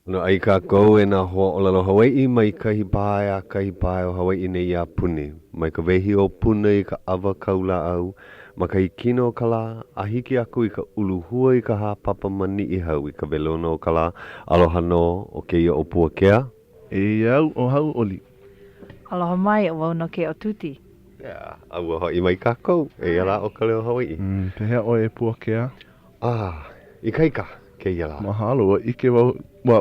No ai ka kou e nā hoa o lalo Hawaiʻi mai kahi pae o Hawaiʻi nei a puni. Mai ka wehi o puna I ka awa kaula au, ma ka ikino o ka lā, a hiki aku I ka uluhua I ka hāpapa mani I hau I ka welona o ka lā, aloha no o keia o Puakea. E au o Hauʻoli. Aloha mai o wau no ke o Tuti. Aua hoi mai ka kou, e ala o Ka Leo Hawaiʻi. Pehea o e Puakea. I kaika, keia la. Mahalo, wa ike wa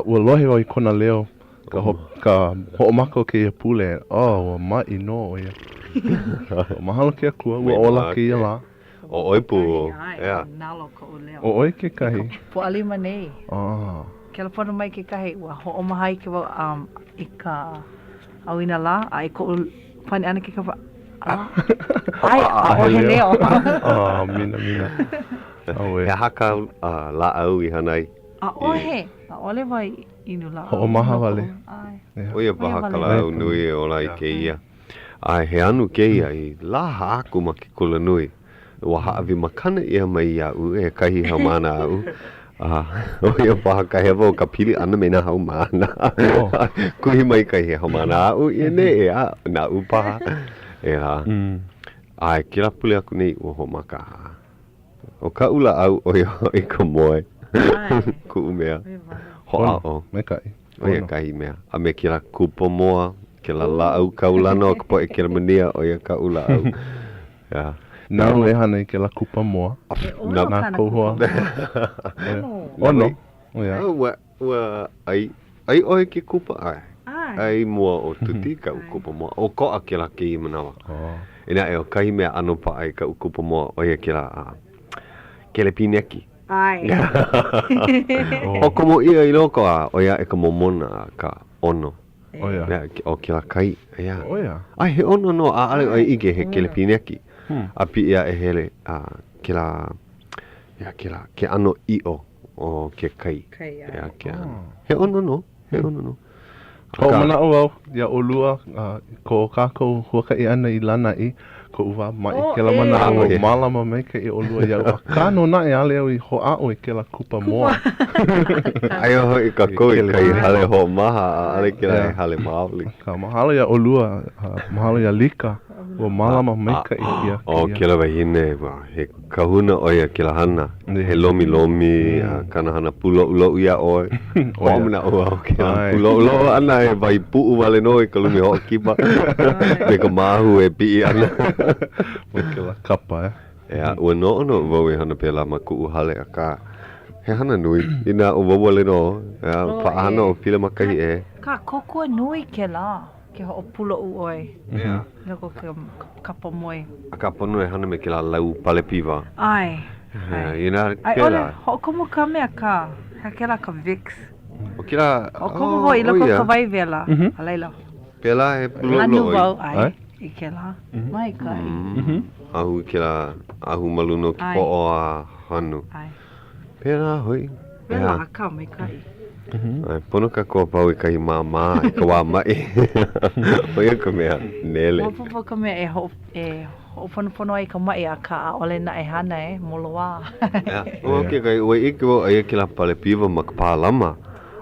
lohe o I kona leo. Ka hoʻomaka o keia pule. Wa mai no o ia. Mahalo ke akua, ua ola keia la. O oi pu, Nalo ko o leo. O oi ke kahi. Po alima nei. Ke la pono mai ke kahi, ua hoʻomahai ke wau I ka auina la, a I ko pani ana ke ka ai, a o he leo. Mina. He haka la au I hanai. A ole wai inu la. Hoʻomaha wale. Oia paha ka la au nui e ola I keia. He anu keia I la haaku ma ke kula nui. Wa haawi makana ia mai au e kahi haumana au. Oia paha ka hewa o ka pili ana me na haumana. Kuhi mai kahi haumana au I ne e a na upaha. Kira pule aku nei ua homaka. O ka ula au oia I ka moe. Ku umea. Hoa o. Me kai. Oia kahi mea. A me kira kupo moa. Ke la la au kaulana o ka po e kira mania oia ka ula au. Nau e hana I ke la kupa moa. Nā kouhoa. Ono. Ua ai oe ke kupa ai. Ai mua o tuti ka kupa moa. O koa ke la ke I manawa. Ina e o kahi mea ano pa ai ka kupa moa oia ke la kele pineki. Ai. O komo ia I loko a oia e ka momona ka ono. O ke la kai. Ai he ono no a ale oe ige he kele pineki. A pi ia e hele ke la ke ano I o ke kai. He ono no. Ko mana o au ia olua ko kako huakai ana I lana I ko uwa mai ke la mana o malama mai ke I olua ia ua kano na e ale au I hoa o I ke la kupa moa. Ai o I ka koi kai hale ho maha ale ke la hale maavli. Ka mahalo ia olua, mahalo ia lika. Ua malama mai ka I ia. O ke la wahine he kahuna o ia ke la hana. He lomi kana hana pulo ulo ia oe. Homina o au ke la pulo ulo ana e vai puu wale no I ka lumi ho kipa. Me ka mahu e pi ana. O ke la kapa ua no wau e hana pela ma kuu hale a ka. He hana nui. Ina o wau wale no. Pa hana o pila makahi e. Ka kokua nui ke la. Ke ho pulo u oi. Loko ke kapa moe. A kapa nui hana me ke la lau pale piwa. Ai. Ina ke la. Ai ole, ho komo ka mea ka. Ha ke la ka Vicks. O ke la. O komo ho I loko ka vai vela. A leila. Pela e pulo Anu wau ai. I ke la. Mai kai. Ahu ke la. Ahu maluno ki po o a hanu. Ai. Pela hoi. Vela a ka mai kai. Pono ka kua pau I kahi māmā I ka wā mai. Oia ka mea nele. Mopopo ka mea e ho pono ai ka mai a ka a ole na e hana molo wā. O ke kai ua ike wau aia ke la pale piwa ma ka pālama.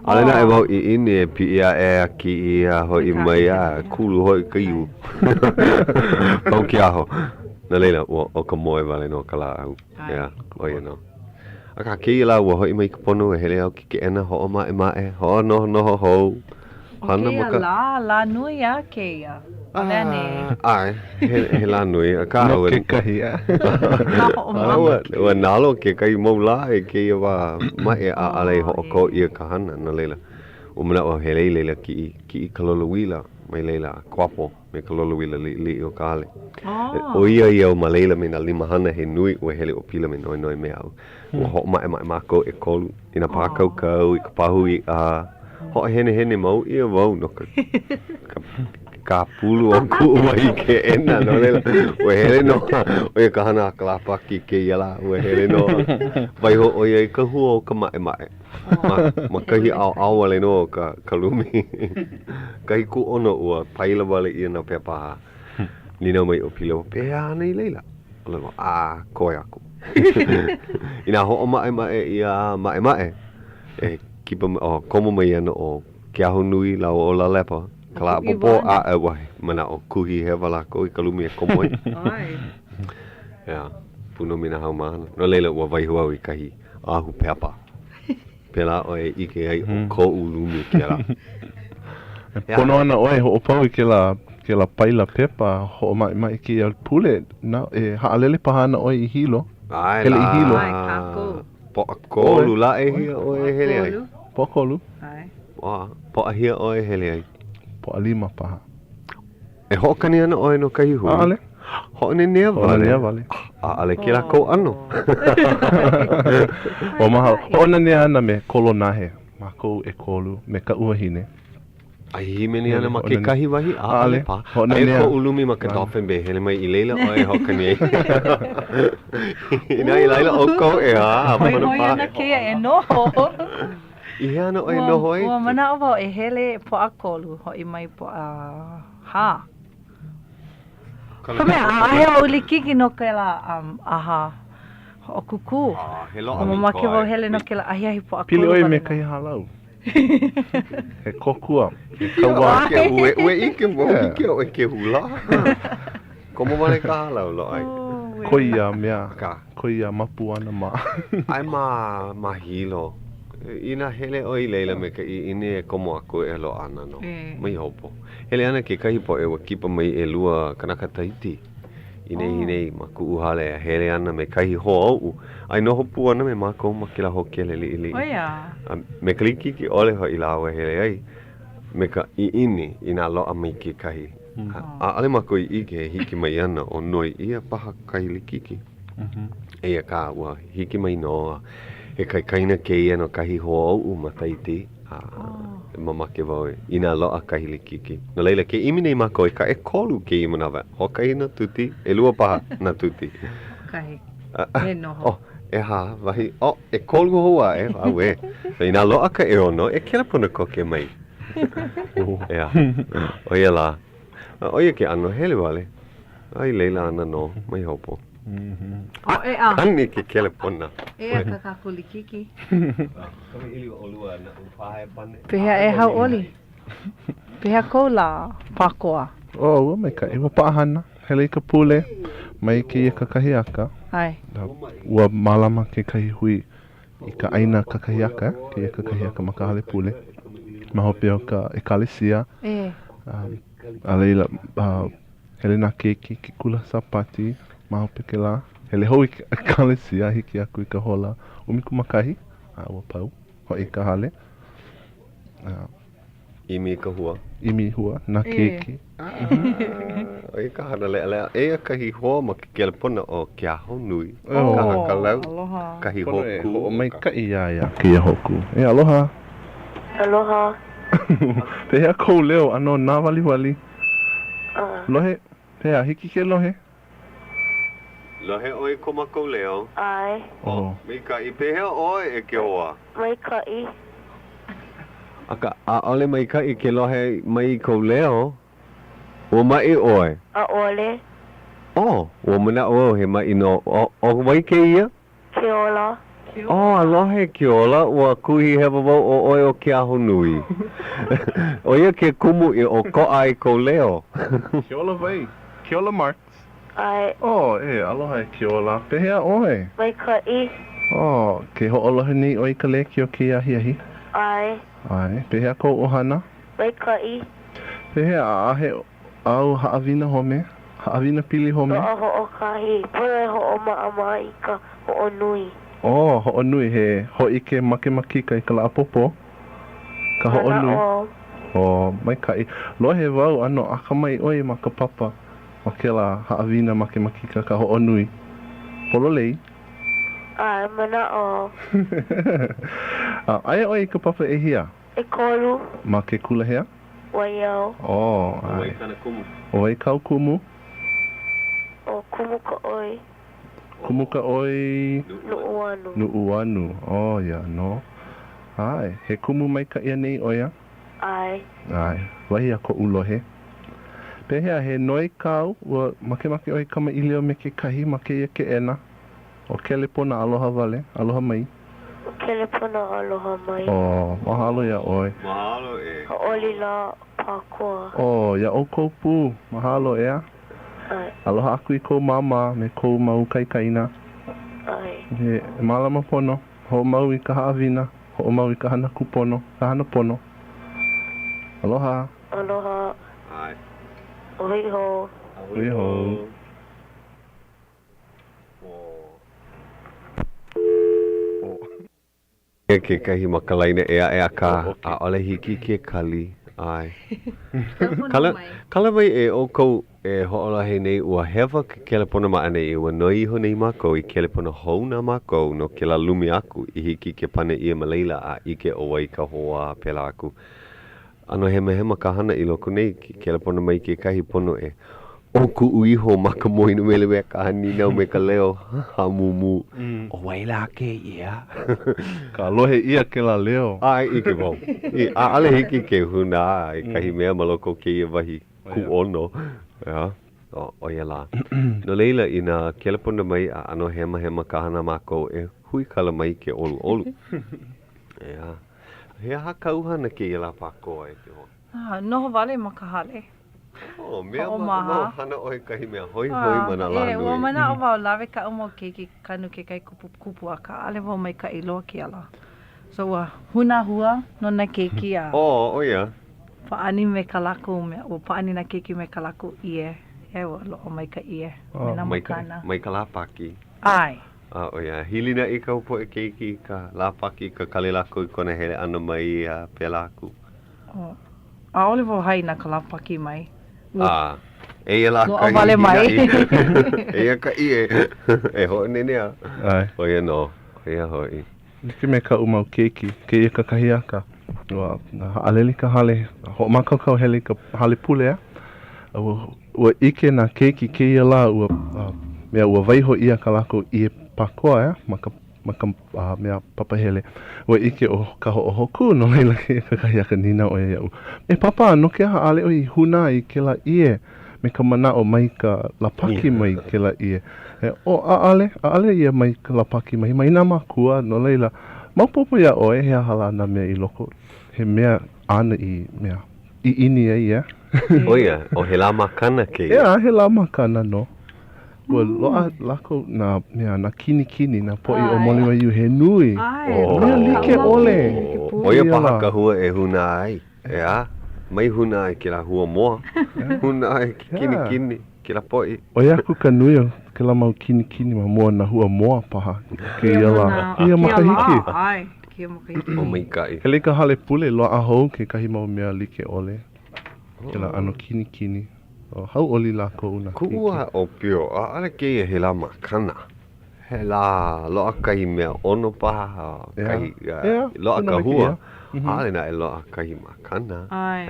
Ale na e wau I ini e pi ia e a ki ia hoi mai a kulu hoi ka iu. Pau ki aho. Na leila o ka moe wale no ka la au. Oia no. A ka kei la ua hoi mai ka pono e hele au ki ke ena ho o mae. Ho no ho hou. Hana maka. La nui a keia. Lene. Ai, he la nui. A ka no ke kahi Ua nalo ke kai mau la e keia wa mae a ale ho o ko ia ka hana na leila. Umana o hele leila ki I kalolo wila. Mai leila kwapo me kalolo wila li o ka ale. O ia o ma leila me na lima hana he nui ua hele o pila me noi me au. Ua ho mae mako e kolu. Ina pākau kau I ka pahu I ho hene mau ia wau no ka pulu o ku mai ke ena no leila. Ua hele no. Oia ka hana kalapaki ke ia la. Ua hele no. Vai ho oia I ka hua o ka mae. Ma kahi au wale no ka lumi. Kahi ku ono ua paila wale ia na pia paha. Nina mai o pila o pea nei leila. Ola koe aku. Ina ho o mae ia mae. kipa o komo mai ana o ke aho nui lau o la lepa. Kala popo a e wahi. Mana o kuhi he wala ko I kalumi e komo ai. Ai. Ia, puno mina hau mahana. No leila ua waihu au I kahi ahu peapa. Pela o e ike ai o ko ulumi ke la. Pono ana oe ho opau I ke la paila pepa ho mai ki al pule na e haalele pahana oe I hilo. Ai Hele I hilo. Ai, kako. Po a kolu la e hia o e hele ai. Pokolu. Ai. Po a hia o e hele ai. Po a lima paha. E hokani ana oe no kahi hui. Ale. Ho ne nea vale. Ho nea vale. Ale ke la ko ano. O maha, ho na nea ana me kolo nahe. Mako e kolu me ka uahine. Ai himeni ana ma ke kahi wahi ale pa. E ko ulumi ma ke dolphin be hele mai I leila oe hokani ai. Ina I leila o ko e ha. Hoi ana kea e noho. I he ana oe noho ai. Ua mana o wau e hele po a kolu hoi mai po a ha. Kamea, ahe o uli kiki no ke la aha o kuku. O mamake wau hele no ke la ahi po a kolu. Pili oe me kai halau. E kokua. E kaua. Ue ike mo ike o ke hula. Komo wale ka halau lo ai. Koia mea. Koia mapu ana ma. Ai ma hilo. Ina hele o I leila me ka I ine e komo aku e lo ana no. Mai hopo. Hele ana ke kahi po e wa kipa mai e lua kanaka taiti. Inei ma ku uhale hele ana me kahi ho au. Ai no hopu ana me mako ma kila hoke le li. Oia. Me kliki ki ole ho I lawa hele ai. Me ka I ini ina lo a mai ke kahi. Ale mako I ike hiki mai ana o noi ia paha kahi likiki. Eia ka ua hiki mai noa. E kai kaina ke ia no kahi ho au ma taiti. Mamake wau ina loa kahi likiki. No leila ke imi nei mako ka e kolu ke I manawa. Ho kahi na tuti, e lua paha na tuti. Kahi. E noho. Oh, e ha, wahi. Oh, e kolu hoa e, au e. So ina loa ka e ono, e kera puna ko ke mai. Ea, oia la. Oia ke ano hele wale. Ai leila ana no, mai hopo. O e a. Ani ke kele puna. E a ka kakuli kiki. Kami ili o lua na upahe pane. Pehea e hauʻoli. Pehea kou la pakoa. Ua mai ka iwa paahana. Hele I ka pule. Mai ke ia kakahiaka. Ai. Ua malama ke kahi hui. I ka aina kakahiaka. Ke ia kakahiaka ma ka hale pule. Mahope o ka ekalesia. A leila hele na keiki ki kula sapati. Mahope ke la. Hele hou I ka ekalesia hiki aku I ka hola. Umiku makahi. Ua pau. Hoi ka hale. Imi ka hua. Imi hua. Na keiki. Oi ka hana lea. Ea kahi hoa ma ke kelepona o ke aho nui. Oh. Ka hakalau. Aloha. Kahi hoku. O mai ka ia ke ia hoku. E aloha. Aloha. Pehea kou leo ano nā wali. Lohe. Pehea hiki ke lohe. Lohe oi ko mako leo. Ai. Oh. Mika I pehea oi e ke hoa. Mai kai. Aka a ole mai ka I ke lohe mai ko leo. O mai oi. A ole. Oh, o mana o he mai no. O wai ke ia? Ke ola. Oh, alohe ke ola. Ua kuhi hewa wau o oi o ke aho nui. O ia ke kumu I o ko ai ko leo. Ke ola vai. Ke ola Mark. Ai. Oh, aloha e ke ola. Pehea oi. Mai kai. Oh, ke ho'olohe ni oi ka le ki o ke ahi. Ai. Ai, pehea kou ohana. Mai kai. Pehea ahe au haawina home. Haawina pili home. Ho o kahi. Pore ho o maama I ka ho o nui. Oh, ho o nui he ho ike makika I ka la popo. Ka ho o nui. Oh, mai kai. Lohe wau ano aka mai oi ma ka papa. Ma ke la haawina makika ka ho o nui. Polo lei. Ai, mana o. Aia oi ka papa e hia. E kolu. Ma ke kula hea? Waiau. Oh, ai. Oi kau kumu. O kumu ka oi. Kumu ka oi. Nu'uanu. Nu'uanu. Oh, ya, no. Ai, he kumu mai ka ia nei oia? Ai. Ai, wahi a ko ulohe. Pehea he noi kau, ua make oi kama ilio me ke kahi ma ke ia ke ena. O kelepona aloha wale, aloha mai. kelepona aloha mai. Mahalo ia oi. Mahalo e. Hauʻoli la pakoa. Ia o kou pū. Mahalo ea. Ai. Aloha aku I kou mama me kou mau kaikaina. Ai. He malama pono. Ho mau I ka haawina. Ho mau I ka hana kupono. Ka hana pono. Aloha. Aloha. Ai. Ohiho. Ohiho. Ke kahi makalaina ea ka a ole hiki ke kali. Ai. Kala mai e o kou e ho'ola he nei ua hewa ke kelepona maane I ua noi iho nei mākou I kelepona hou na mākou no ke la lumi aku I hiki ke pane ia maleila a ike o wai ka hoa pela aku. Ano hema ka hana I loko nei ke kelepona mai ke kahi pono e o ku uiho maka moina mele me ka hanina me ka leo hamumu o waila ke ia. Ka lohe ia ke la leo. Ai ike wau. A ale hiki ke huna I kahi mea maloko ke ia wahi ku ono. Ja, o ia la. No leila ina kelepona mai a ano hema ka hana mākou e hui kala mai ke olu. Ja. Hea haka uhana ke ia la pākoa e te hoa. Noho wale makahale. Mea no hana oe kahi mea hoi mana la nui. Ua mana o wau lawe ka umo keiki kanu ke kai kupu aka. Ale wau mai ka iloa ki ala. So huna hua no na keiki a. O ia. Paani me ka lako me o paani na keiki me ka lako ie. Ewa loo mai ka ie. Me na makana. Mai ka lapaki. Ai. O ia. Hilina I ka upo e keiki ka lapaki ka kale lako I kona hele ana mai a pela aku. A ole wau hai na ka lapaki mai. Eia la ka vale mai. Eia ka ie. E ho nene a. Ai. O ia no. Eia hoi. Niki me ka umau keiki. Ke ia ka kahi aka. Aleli ka hale. Ho makakau hele ka hale pule ua ike na keiki ke ia la mea ua waiho ia ka lako I pakoa maka mea papahele ua ike o ka ho'ohoku no leila ke ka kahi aka nina o iau. E papa no ke aha ale o I huna I ke la ie me ka mana o mai ka lapaki mai ke la ie. Ale ia mai ka lapaki mai na makua no leila maupopo ia oe he ahala na mea I loko. He mea ana I mea I ini ia. O ia, o he la makana ke ia. Ia, he la makana no. Ua loa lako na mea na kini na poi o moliwa iu he nui. Mea like ole. O ia paha ka hua e huna ai. Ea, mai huna ai ke la hua moa. Huna ai ke kini ke la poi. O ia ku ka nui o ke la mau kini ma mua na hua moa paha. Ke ia la. Ia makahiki. Ai. O mai kai. He leika hale pule loa a hou ke kahi mau mea like ole. Ke la ano kini. Hauʻoli lako una. Kuua o pio. Ale ke ia he la makana. He la loa kahi mea ono paha. Kahi loa ka hua. Ale na e loa kahi makana. Ai.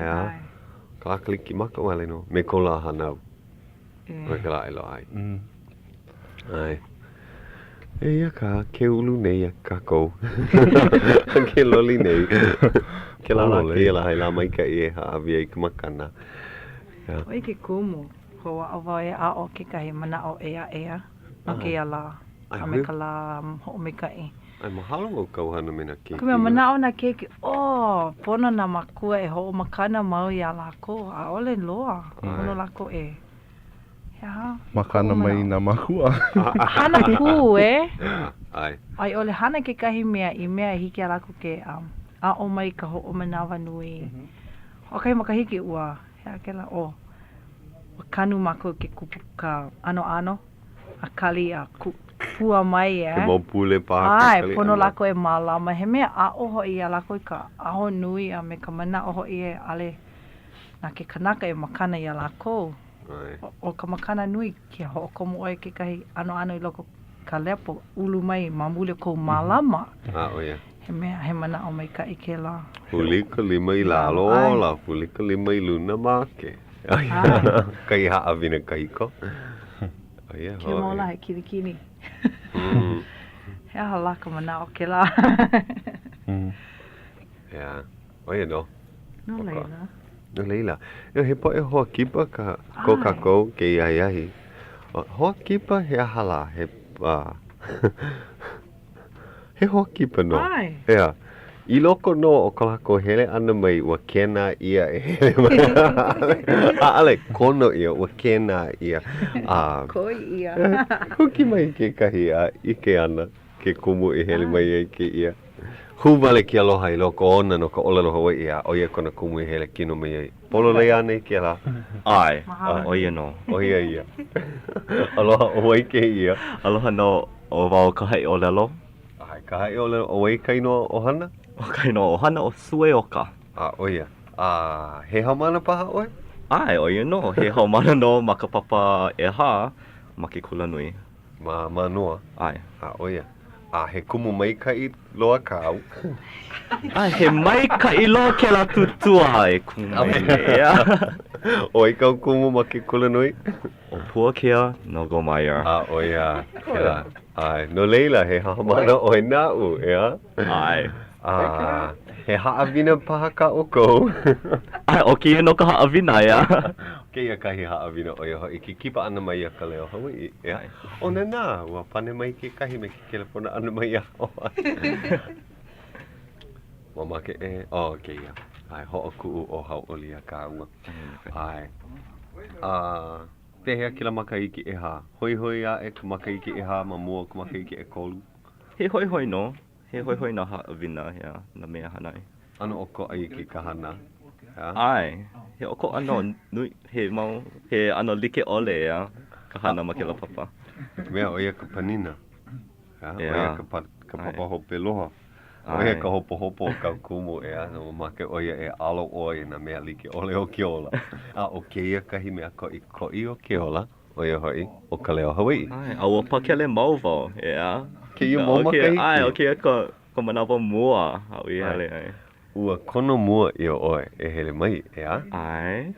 Ka la kliki maka wale no. Me ko la hanau. Koe ka la e loa ai. Ai. Eia ka ke ulu nei a kako. Ke loli nei. Ke la ke la hai la mai ka I haawia I ka makana. Oi ke kumu. Ko a wau e a o ke kahi mana o ea. No ke ia la. A me ka la ho me ka I. Ai mahalo o kauhana me na keiki. Kumea mana o na keiki. Pono na makua e ho makana mau ia lako. A ole loa. Pono lako e. Makana mai na makua. Hana ku Ai. Ai ole hana ke kahi mea I mea hiki a lako ke a o mai ka ho o manawa nui. O kai makahiki ua. Hea ke la kanu mako ke kupu ka ano. A kali a pua mai Ke mau pule paha. Ai, pono lako e malama. He mea a oho I a lako I ka aho nui a me ka mana oho I ale. Na ke kanaka e makana I a lako. O ka makana nui ke ho'okomo oe ke kahi ano I loko ka lepo ulu mai mamule kou malama. O ia. He mea he mana o mai ka I ke la. Hulika lima I lalo la. Hulika lima I luna make. Kai haawina kahiko. Ke mola he kirikini. He aha laka mana o ke la. Ia. O ia no. No leila. No leila. He po e hoa kipa ka ko kako ke iahi. Hoa kipa he ahala he He hoki pano. Ai. Yeah. I loko no o kalako hele ana mai ua kena ia e hele mai. Ale, kono ia, ua kena ia. Koi ia. Hoki mai ke kahi a ike ana ke kumu i hele mai e ke ia. Huvale ki aloha I loko ona no ka olelo Hawaiʻi a oia kona kumu I hele kino mai ai. Polo lei ane ki ala. Ai, oia no. Oia ia. Aloha oi ke ia. Aloha no o wau ka hai o lelo. Ai, ka hai o lelo oi kaino o hana? O kaino o hana o sue oka. Oia. He haumana paha oi? Ai, oia no. He haumana no ma ka papa e ha ma ke kula nui. Ma noa? Ai. Oia. He kumu mai kai loa kāu. Ai, he mai ka I loa ke la tutua e kumu mai ea. Oi kau kumu ma ke kula nui? O Puakea Nogelmeier. Oia. Kela. Ai, no leila he haumana oi nāu, ea? Ai. He haawina paha ka o kou. Ai, o kia no ka haawina ea. Keia kahi haawina o ia hoi. Ki kipa ana mai a Ka Leo Hawaiʻi. Ea? O nā, ua pane mai ke kahi me ke kelepona ana mai a hoa. Mamake e, keia. Ai, ho'o ku'u o Hauʻoli Akaka. Ai. Pehea kila makaiki e ha. Hoi a e ka makaiki e ha ma mua ka makaiki e kolu. He hoi no. He hoi na haawina hea na mea hanai. Ano o ko ai ki ka hana? Ai, he oko ano nui he mau he ano like ole ea ka hana ma ke la papa. Mea o ia ka panina. O ia ka papa hope loha. O ia ka hopo ka kumu ea no make o ia e alo oi na mea like ole o Keola. O keia kahi mea ko I o Keola o ia hoi o Ka Leo Hawaiʻi. Ai, a ua pakele mau vau ea. Keia mau makahiki. Ai, o keia ko manawa mua au I hele ai. Ua kono mua I o oe e hele mai, ea? Ai.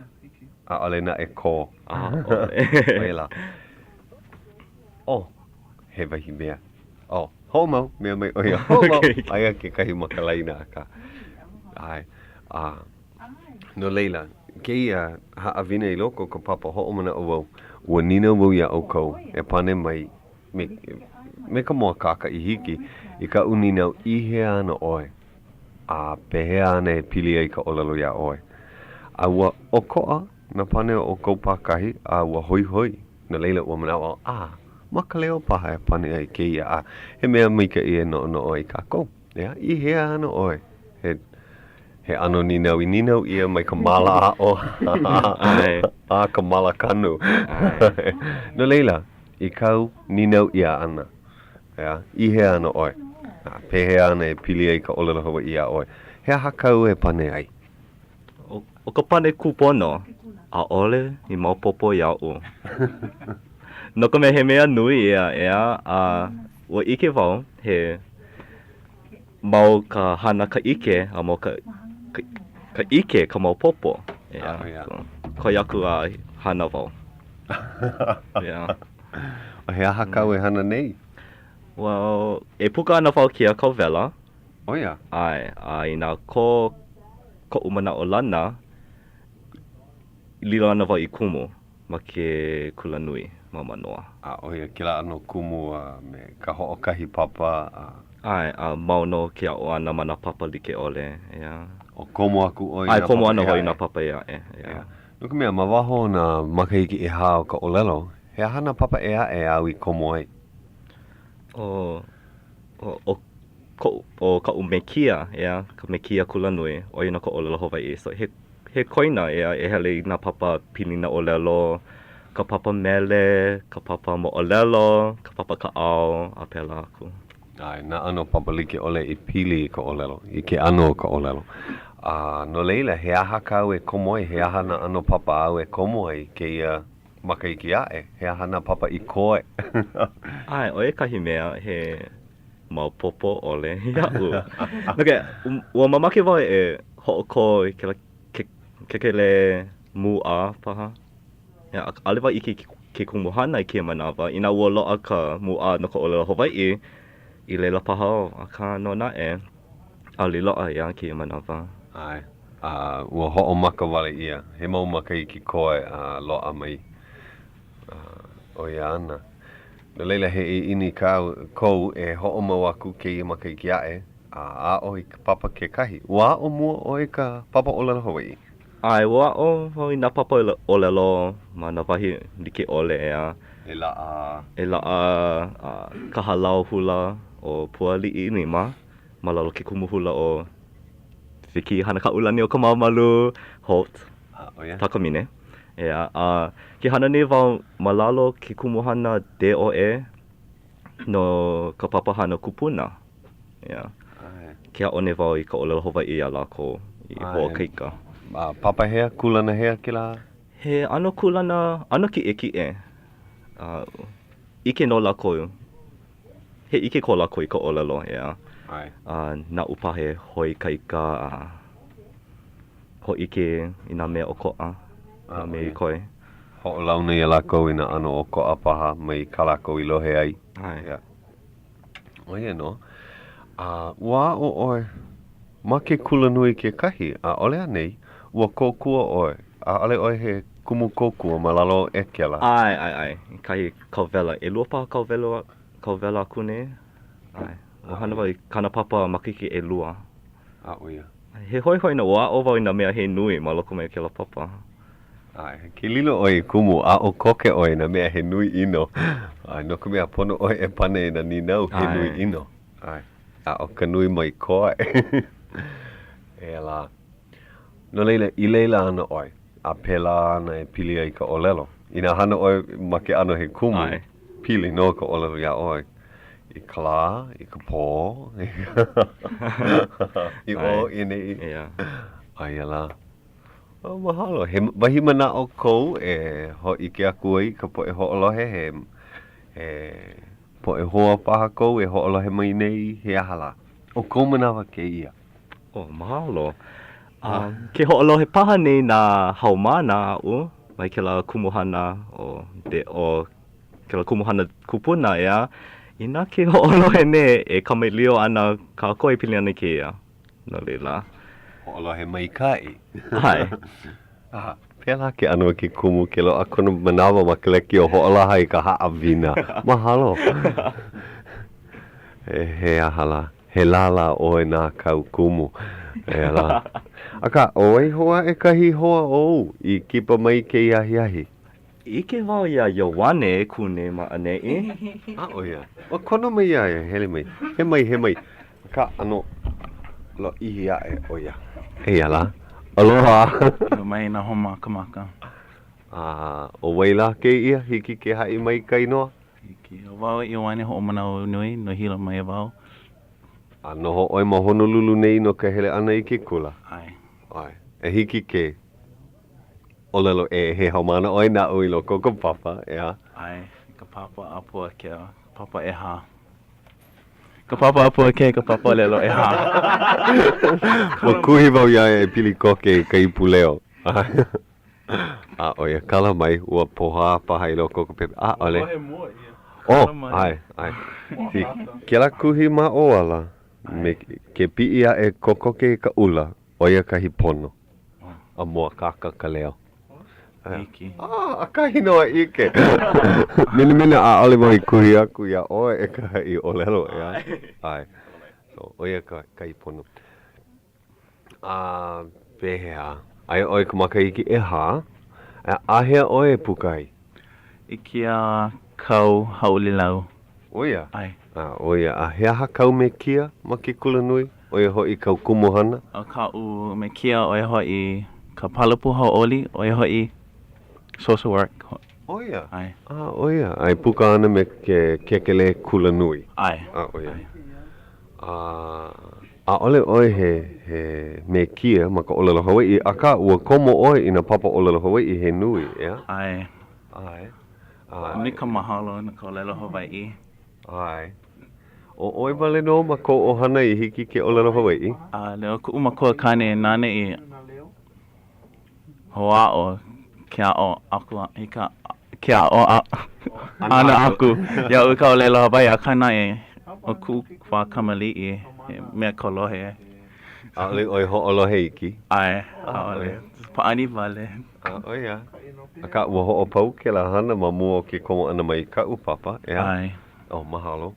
Ole na e ko. Ole. Oela. He wahi mea. Ho mau, mea mai oia. Ho mau. Aia ke kahi makalaina aka. Ai. No leila, keia haawina I loko ka papa ho'omana o wau. Ua nina wau ia au kou e pane mai me ka moa kaka I hiki I ka uninau ihe ana oe. Pehea ana e pili ai ka olelo ia oe. Ua okoa na pane o kou pakahi ua hoi. Na leila ua manao ma Ka Leo paha e pane ai keia he mea mika I e no oe ka kou. Ihe ana oe. He ano ninau ia mai ka mala o. Ka mala kanu. No leila, I kau ninau ia ana. Ihe ana oe. Pehea ana e pili ai ka olelo Hawaiʻi ia oe. He hakau e pane ai. O ka pane kupono, a ole I maupopo iau. No ka me he mea nui ea ua ike wau he mau ka hana ka ike a mau ka ike ka maupopo. Ko iaku a hana wau. He hakau e hana nei? Well, e puka ana wau kia kau vela. Oia. Ai, ina ko umana o lana, lilo ana wau I kumu ma ke kula nui ma manoa. Oia, kila ano kumu me ka hoʻokahi papa. Ai, mau no kia o ana mana papa like ole. O komo aku oi. Ai, komo ana hoi na papa ia. Nuka mea, ma waho na makahiki I ha o ka olelo. He hana papa e au I komo ai. O ka umekia, ka mekia kula nui, o ina ka olelo Hawaiʻi. So he koina e hele na papa pinina olelo, ka papa mele, ka papa mo olelo, ka papa ka ao, a pela aku. Ai, na ano papa like ole I pili I ka olelo, I ke ano ka olelo. No leila, he aha kau e komo ai, he aha na ano papa au e komo ai, ke makaiki ae, he aha na papa I koe. Ai, o e kahi mea he maupopo ole iau. Nake, ua mamake wau e hoʻoko I kekele mua paha. Ale wau I ke kumuhana I kia manawa, ina ua loa ka mua no ka olelo Hawaiʻi, I leila paha o a ka no nae, ali loa ia kia manawa. Ai, ua hoʻomaka wale ia, he mau makaiki koe loa mai. O ia ana. No leila he ini kou e ho'omau aku ke i maka i ki ae. A o i ka papa ke kahi. Wa o mua o i ka papa olelo Hawaiʻi? Ai, wa o i nā papa olelo ma nā wahi like ole ea. E la ka halau hula o Pualiʻi ni ma lalo ke kumu hula o Wiki hana ka ulani o ka mamalu Holt. Takamine. Ea, ke hana nei wau malalo ke kumuhana de o e no ka papa hana kupuna. Ea. Ke a one wau i ka olelo Hawaiʻi a lako i hoa keika. Papa hea, kulana hea ke la? He ano kulana, ano ki e. Ike no lako. He ike ko lako i ka olelo, ea. Nā upahe hoi kaika, ho ike i nā mea o koa. Me i koe. Ho'olau nei a lako i nā ano o koa paha mai ka lako i lohe ai. Oia no. Wā o oe, ma ke kula nui ke kahi, ole anei, ua kōkua oe. Ole oe he kumu kōkua ma lalo e ke la. Ai. Kahi kauwela. E lua paha kauwela kune. Ai. O hana wai kana papa makiki e lua. Oia. He hoi na wā o wau i nā mea he nui ma loko mai ke la papa. Ke lilo oi kumu a o koke oi na mea he nui ino. No ka mea pono oi e pane na ninau he nui ino. A o ka nui mai koa e la. No leila, i leila ana oi. A pela ana e pili ai ka olelo. Ina hana oi ma ke ano he kumu. Pili no ka olelo ia oi. I ka la, i ka pō. I o ine. Ai la. Mahalo. He wahi mana o kou e ho i ke aku ai ka po e ho'olohe po e hoa paha kou e ho'olohe mai nei he ahala. O kou manawa ke ia. Mahalo. Ke ho'olohe paha nei nā haumana u mai ke la kumuhana o ke la kumuhana kupuna ea. Ina ke ho'olohe ne e Ka ana ka koe pili ana ke ia. No leila. Ho'olohe mai kai. Hai. Pela ke ano ke kumu ke lo akona manawa makaleki o ho'olaha i ka haʻawina. Mahalo. He ahala. He lala oe nā kau kumu. E la. Aka, oe hoa e kahi hoa ou i kipa mai ke iahiahi. Ike wau ia Iowane e kune ma ane e. Oia. O kono mai ia e hele mai. He mai. Aka, ano, lo ihi a e oia. E ala. Aloha. Mai na homa kamaka. O waila ke ia, hiki ke hai mai kai noa? Hiki, o wau i wane ho mana o nui, no hila mai wau. Noho oi ma Honolulu nei no ka hele ana i ke kula? Ai. E hiki ke olelo e he haumana oi na ui loko ko papa, ea? Ai, ka papa a Puakea, papa e ha. Ka papa a Puakea, ka papa lelo e ha. Wa kuhi wau ia e pili koke ka ipu leo. Oia, kala mai, ua poha paha i loko ko pepe. Ole. Ai. Si, ke la kuhi ma o ala. Me ke pi ia e kokoke ka ula, oia kahi pono. A mua kaka Ka Leo. Iki. A kahi noa ike. Mene a ole mai kuhi aku ia oe e ka i olelo ea. Ai. So, oia kahi pono. Pehea. Ai oe ka maka iki e ha. A hea oe pukai. Iki a kau Hauʻoli lau. Oia. Ai. Oia, a hea hakau me kia ma ke kula nui? Oia hoi kau kumuhana? O ka u me kia oia hoi ka palapu Hauʻoli, oia hoi social work. Oia. Ai. Oia. Ai puka ana me ke kekele kula nui. Ai. Oia. Ole oi he me kia ma ka olelo Hawaiʻi, aka ua komo oi ina papa olelo Hawaiʻi he nui, ea? Ai. Ni ka mahalo na ka olelo Hawaiʻi. Ai. O oi wale no ma ko ohana I hiki ke olelo Hawaiʻi? Leo ku umakua kane nane I hoa o kia o aku hika kia o ana aku ia u ka olelo Hawaiʻi a kana e o ku wha kamaliʻi mea kolohe A'ole oi ho'olohe iki. Ai, ha'ole. Pa'ani vale. Oia. Aka ua ho'opau ke la hana ma mua o ke komo ana mai ka'u papa. Ai. Oh, mahalo.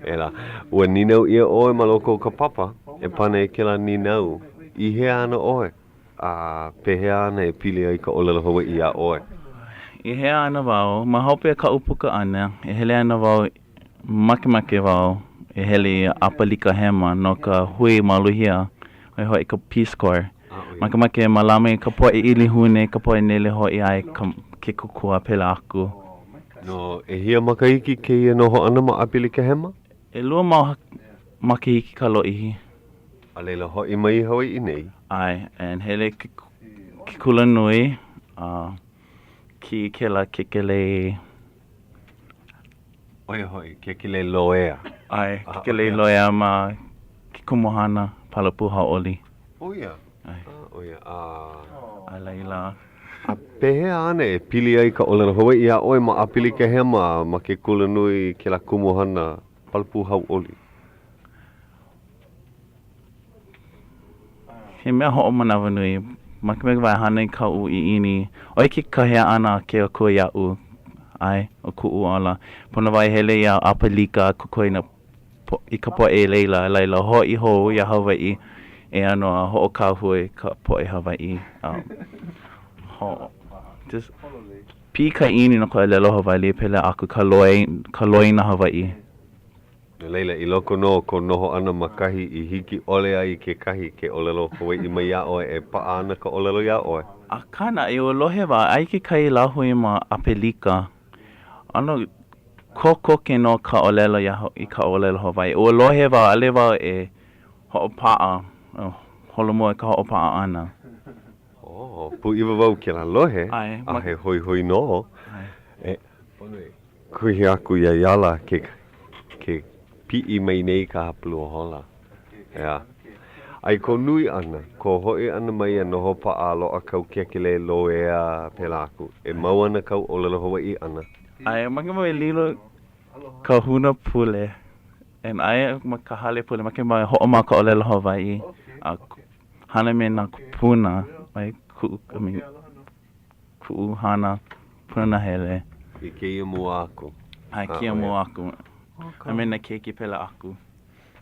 Ela, ua ninau ia oe ma loko ka papa. E pane ke la ninau. I hea ana oe. Pehea ana e pili ai ka olelo Hawaiʻi a oe. I hea ana wau, ma hope ka upuka ana, e hele ana wau, make wau, e hele apalika hema no ka hui maluhia, e hoi ka Peace Corps. Make malame ka poe ili hune, ka poe nele hoi ai ke kukua pela aku. No, e hia makaiki ke ia noho ana ma apilika hema? E lua makahiki ka loihi. A leila hoi mai Hawaiʻi nei? Ai, and hele ke kula nui, ki kela kekele... Hoi, kekele loea. Ai, kekele loea ma ki kumuhana palapu Hauʻoli. Oia. Ai. Oia. A leila. A pehea ana e pili ai ka olelo Hawaiʻi a oe ma apilika hema ma ke kula nui ke la kumuhana palapu Hauʻoli. He mea ho'o manawa nui, make vai hana ka u I ini, oi ke kahea ana ke o kua ia'u, ai, o ku'u ala. Pona vai hele ia apalika kukoina I ka poe leila ho'i ho ia Hawaiʻi, e ano ho'o kāhui ka poe Hawaiʻi. Just pi ka ini no koe lelo Hawaiʻi pele aku ka loi na Hawaiʻi. Leila, I loko no ko noho ana makahi I hiki ole ai ke kahi ke olelo Hawaiʻi mai ia oe e pa'a ana ka olelo ia oe. A kana e o lohe wa ai ke kai lahui ma apelika. Ano koko ke no ka olelo I ka olelo Hawaiʻi. O lohe wa ale wa e ho'opa'a. Holomua e ka ho'opa'a ana. Oh, pu iwa wau ke la lohe. Ai. A he hoi no. Ai. Kuhi aku ia iala ke pi'i mai nei ka hapulu o hola. Ea. Ai ko nui ana, ko hoi ana mai a noho pa'a loa kau kekele loea pela aku. E mau ana kau olelo Hawaiʻi ana. Ai, make mai lilo ka huna pule. And ai ma ka hale pule, make mai ho'o ma ka olelo Hawaiʻi. A hana me na puna, mai ku'u hana puna hele. I ke ia mua aku. Ai, kia mo aku. I mena keiki pela aku.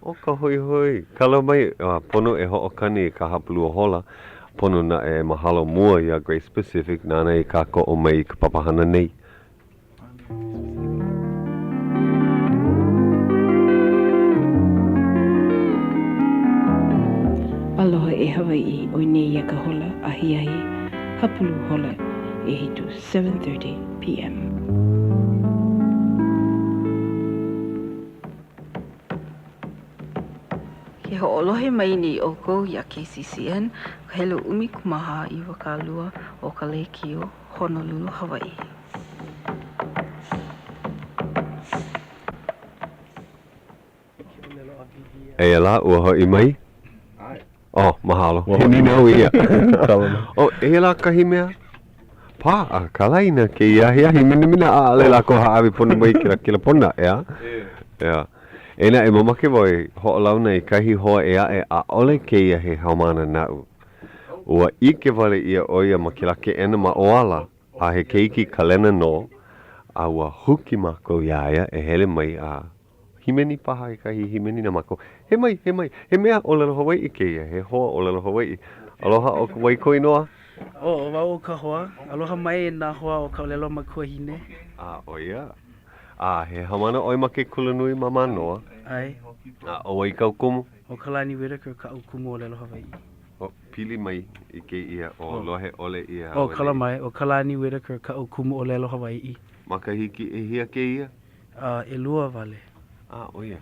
O ka hoi. Kala mai, pono e ho'okani ka hapulu o hola. Pono na e mahalo mua ia Grace Pacific, nana I ka ko'o mai ka papahana nei. Aloha e Hawaiʻi, oi nei ia ka hola, ahiahi, hapulu hola, e hitu 7:30 p.m. Ke ho'olohe mai ni o kou ia KCCN, hele umi kumaha I wakalua o ka Leikio, Honolulu, Hawaii. E la ua hoi mai? Oh, mahalo. He ninau ia. Oh, e la kahi mea? Pa, ka laina ke iahi mina a ale la ko haawi pona mai kila pona, ea? Ea. Ena e mamake wai ho'olauna I kahi hoa e a ole ke ia he haumana nau. Ua ike wale ia oia ma ke lake ena ma oala a he keiki kalena no a ua huki mako iaia e hele mai a himeni paha I kahi himeni na mako. He mai, he mea olelo Hawaiʻi ke ia, he hoa olelo Hawaiʻi. Aloha o ka waikoi noa? O wau o ka hoa. Aloha mai e nā hoa o ka olelo makuahine. Oia. He hamana oi ma ke kulanui mama noa. Ai. O wai kau kumu? O ka lani Whittaker ka ukumu o lelo Hawaiʻi. O pili mai I ke ia o lohe ole ia. O kala mai, o ka lani Whittaker ka ukumu o lelo Hawaiʻi. Makahiki e hia ke ia? E lua vale. Oia.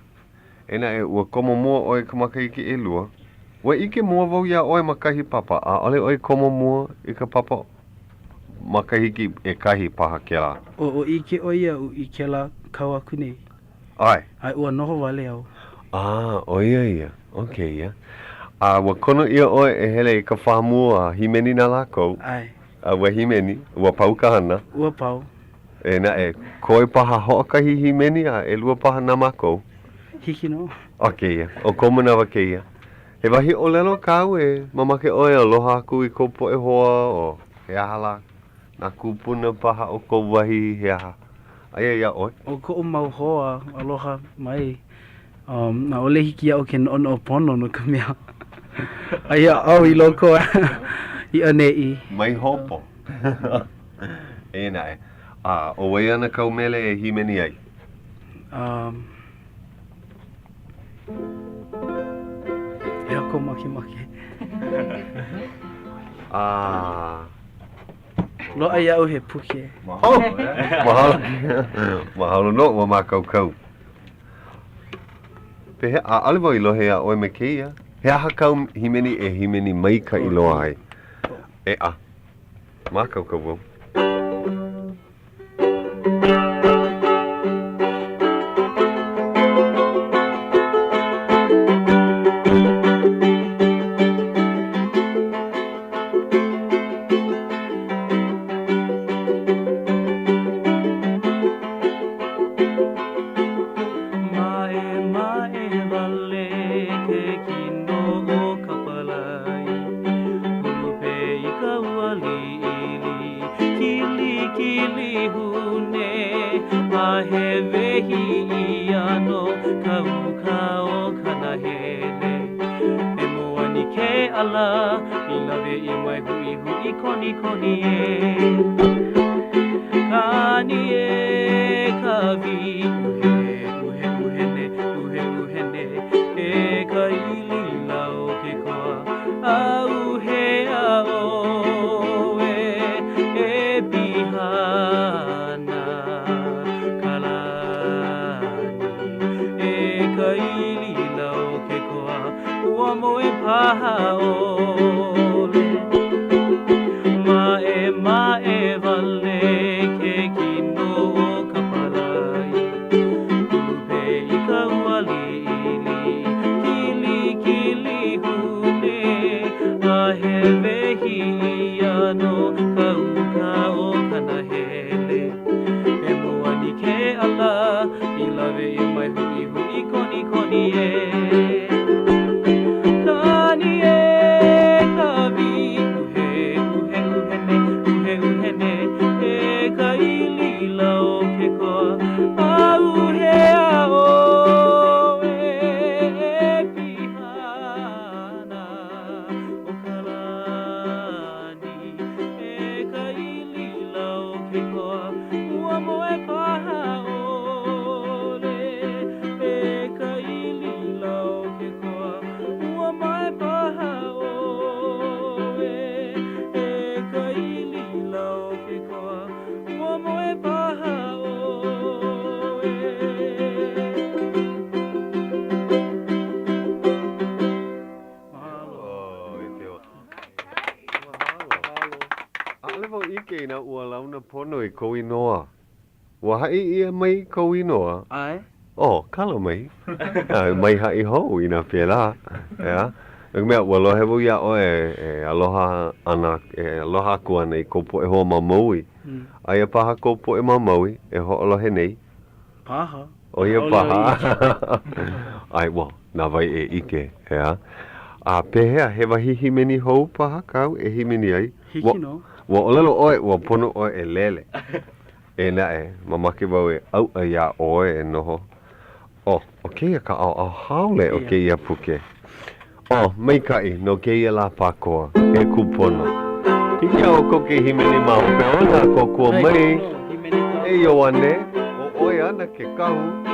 Ena e ua komo mua oi ka makahiki e lua. Wa ike mua wau ia oi makahi papa. Ole oi komo mua I ka papa makahiki e kahi paha ke la. O ike oi au I ke la kau aku nei. Ai. Ai ua noho wale au. Oia ia. Okay ia. Wa kono ia oi e hele I ka whamua himeni na lako. Ai. Wa himeni, ua pau ka hana. Ua pau. Ena e koe paha ho'okahi himeni a e lua paha na mako. Hiki no. Okay ia. O komana wa ke ia. He wahi o lelo kau e mamake oe aloha aku I ko poʻe hoa o he ahala na kupuna paha o ko wahi he aha. Aia ia oi. O ko mau hoa aloha mai. Na ole hiki au ke ono pono no ka mea. Aia au I loko I anei. Mai hopo. E nai. O wei ana kau mele e himeni ai. E ako maki. Lo ai au he puke. Mahalo no wa makau. Pe ale wai lohe a oe me keia. He aha kau himeni e himeni mai ka I loa ai. E a. Makau wau. Ia mai kou inoa. Ai. Oh, kala mai. Mai hai hou ina pela. Ja. Ek mea ua lohe wau ia oe aloha ana, aloha aku ana I kou poʻe hoa mamaui. Aia paha kou poʻe mamaui e hoʻolohe nei. Paha. O ia paha. Ai, well, nā vai e ike, ja. Pehea, he wahi himeni hou paha kau e himeni ai. Hiki no. Ua olelo oe, ua pono oe e lele. E nae, mamake wau e au a ia oe e noho. O keia ka au haole o keia puke. Maikai, no keia la pakoa, e kupono. Hiki au ko ke himeni mau pe ona ko kua mai. E yo ane, o oe ana ke kahu.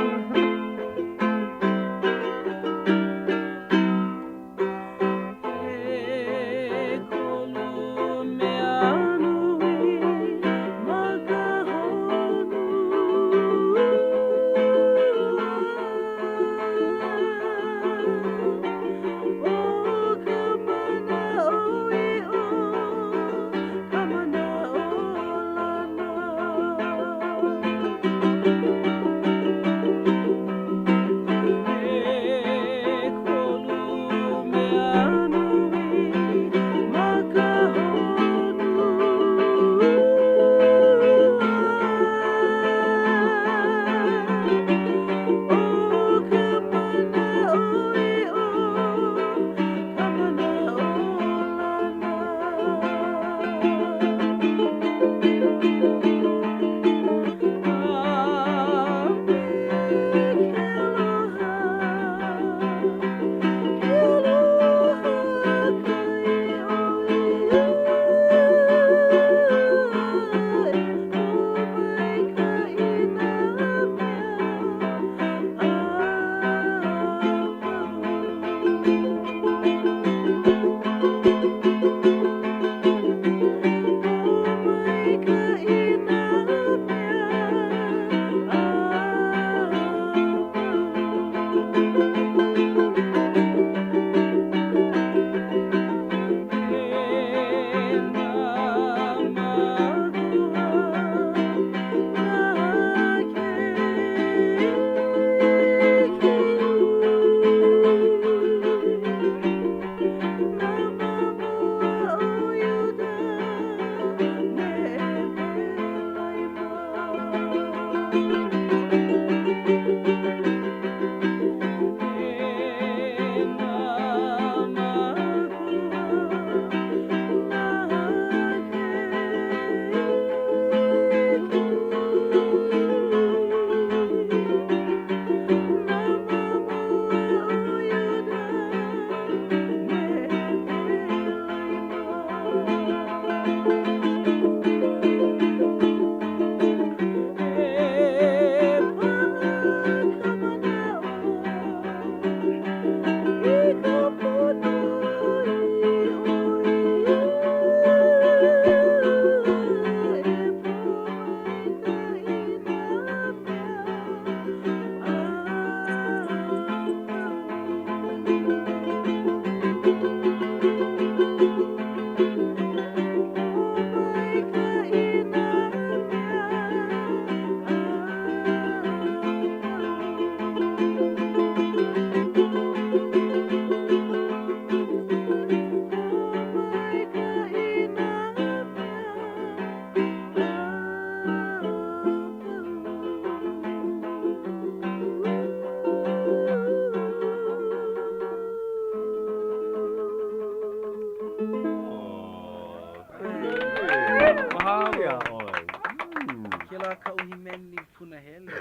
la ka uhimeni punahele.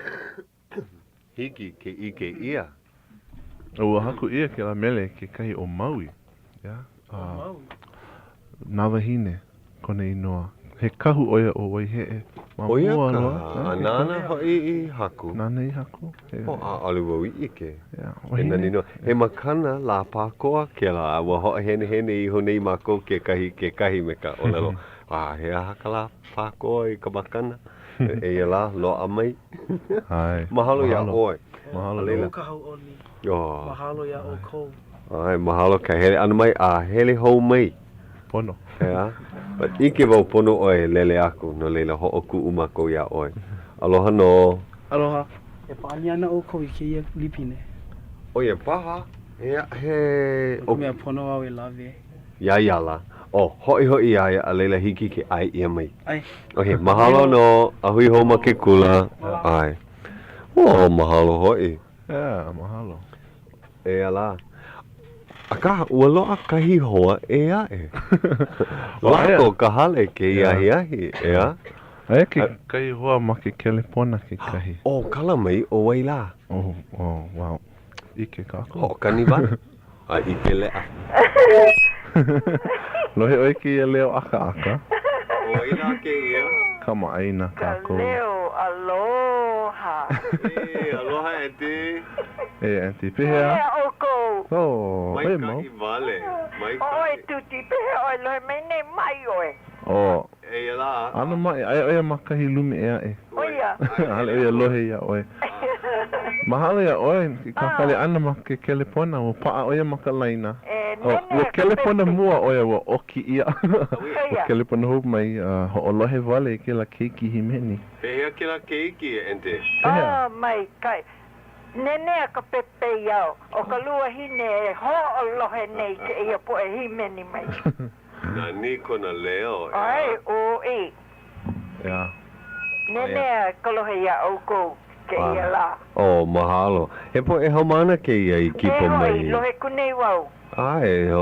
Hiki ke ike ia. Ua haku ia ke la mele ke kahi o Maui. Yeah. Maui. Nawahine, kone inoa. He kahu oia o waihe'e. Oia ka, anana hoi I haku. Nana I haku. O a oliwa ike. He makana la pākoa ke la ua hoa hene I honei mako ke kahi me ka olelo. He haka la pākoa I ka makana. E la loa mai. Mahalo ia oi. Mahalo leila. Ka Hauʻoli. Mahalo ia o kou. Mahalo ka hele ana mai a hele hou mai. Pono. Yeah. But ike wau pono oi lele aku no leila ho'oku umako ia oi. Aloha no. Aloha. E paani ana o kou I ke ia lipine. Oia paha. He. O mea pono au e lawe. Ia la. Hoi ia a leila hiki ke ai ia mai. Ai. Okay, mahalo no. Ahui homa ke kula. Ai. Mahalo hoi. Yeah, mahalo. E ala. Aka ua loa kahi hoa e ae. Lako ka hale ke iahi ea. Ae ke kahi hoa ma ke kelepona ke kahi. Kala mai o waila. Wow. Ike kako. Kani ba? Ike lea. Lohe oi ki e leo aka. Waila ke ia. Kama aina kako. Ka leo aloha. Aloha ete. Auntie Pihea. Mai ka I vale. Oi tuti pehe oi lohe mai nei mai oi. E la. Ana mai ai makahi lumi ea e. Oia. Hale ia lohe ia oi. Mahalo ia oi ki kakale ana ma ke kelepona o paa oia makalaina. Ua kelepona mua oia ua oki ia. Ua kelepona hou mai ho'olohe vale ke la keiki himeni. Pehea ke la keiki ente. Mai kai. Nenea ka pepe iau, o ka lua hine e ho'olohe nei ke ia po e himeni mai. Na ni kona leo. Ai, o e. Yeah. Nenea ka lohe ia au kou ke ia la. Mahalo. He po e haumana ke ia I kipo mai. He hoi, lohe kunei wau. Ai,